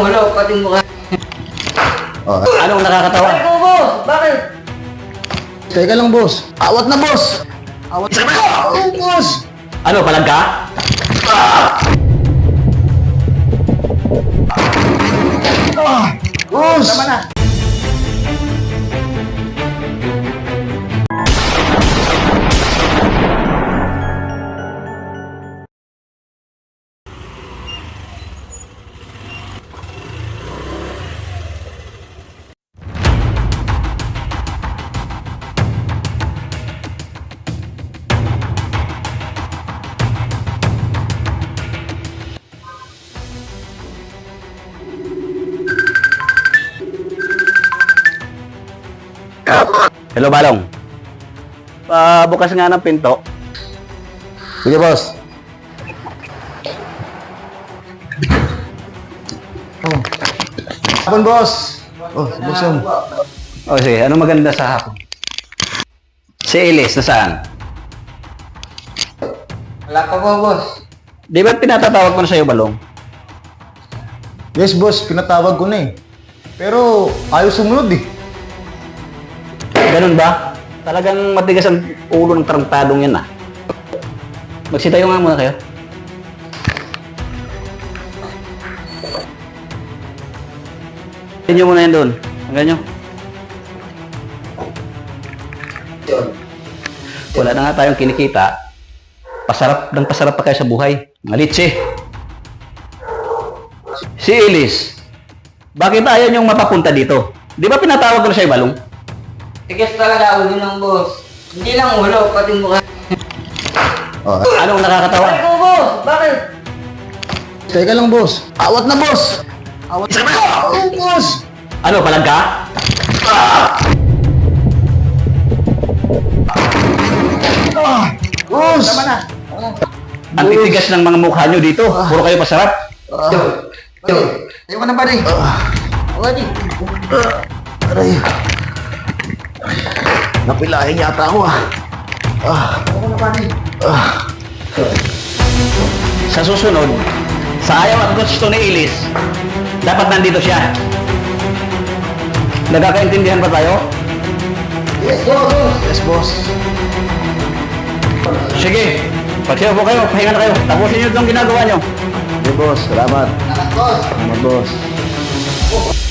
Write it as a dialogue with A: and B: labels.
A: Wala, pati mukha.
B: Oh, anong nakakatawa?
A: Ay, ko, boss! Bakit?
B: Teka lang, boss. Awat na, boss! Awat na, boss!
C: Ano, palag ka?
B: Boss!
A: Tama na.
C: Hello, Balong. Bukas nga ng pinto.
B: Sige, boss. Oh. Hapon, boss. Oh, boss yun.
C: O sige, ano maganda sa hapon? Si Elise, nasaan?
A: Wala pa po, boss.
C: Di ba pinatatawag ko na sa'yo, Balong?
B: Yes, boss. Pinatawag ko na eh. Pero ayaw sumunod eh.
C: Ganun ba? Talagang matigas ang ulo ng tarantadong yan, ah. Magsitayo nga muna kayo. Tingnan mo na yan doon. Hanggang nyo. Wala na nga tayong kinikita. Pasarap pa kayo sa buhay. Malitsi. Si Elise, bakit ayaw niyong mapapunta dito? Di ba pinatawag ko na siya, Balong?
A: Tigas talaga ulo ng boss. Hindi lang ulo, pati mukha.
B: Oh,
C: Anong nakakatawa?
A: Ay, ko, boss! Bakit?
B: teka lang, boss. Awat na, boss! Awat na, boss!
C: Ano, palag ka?
B: Boss!
A: Tama na.
C: Ang titigas ng mga mukha nyo dito. Puro kayo pasarap.
A: Ayaw ka na ba rin? Wala di.
B: Aray. Napilahin yata ako ah.
A: Ayaw ka na ba rin?
C: Sa susunod, sa ayaw at gusto ni Elise, dapat nandito siya. Nagkakaintindihan ba tayo?
A: Yes, boss!
B: Yes, boss.
C: Sige, pagsiyaw po kayo, pahinga na kayo. Tapusin nyo itong ginagawa nyo.
B: Okay, boss. Salamat.
A: Salamat, boss!
B: Salamat, boss.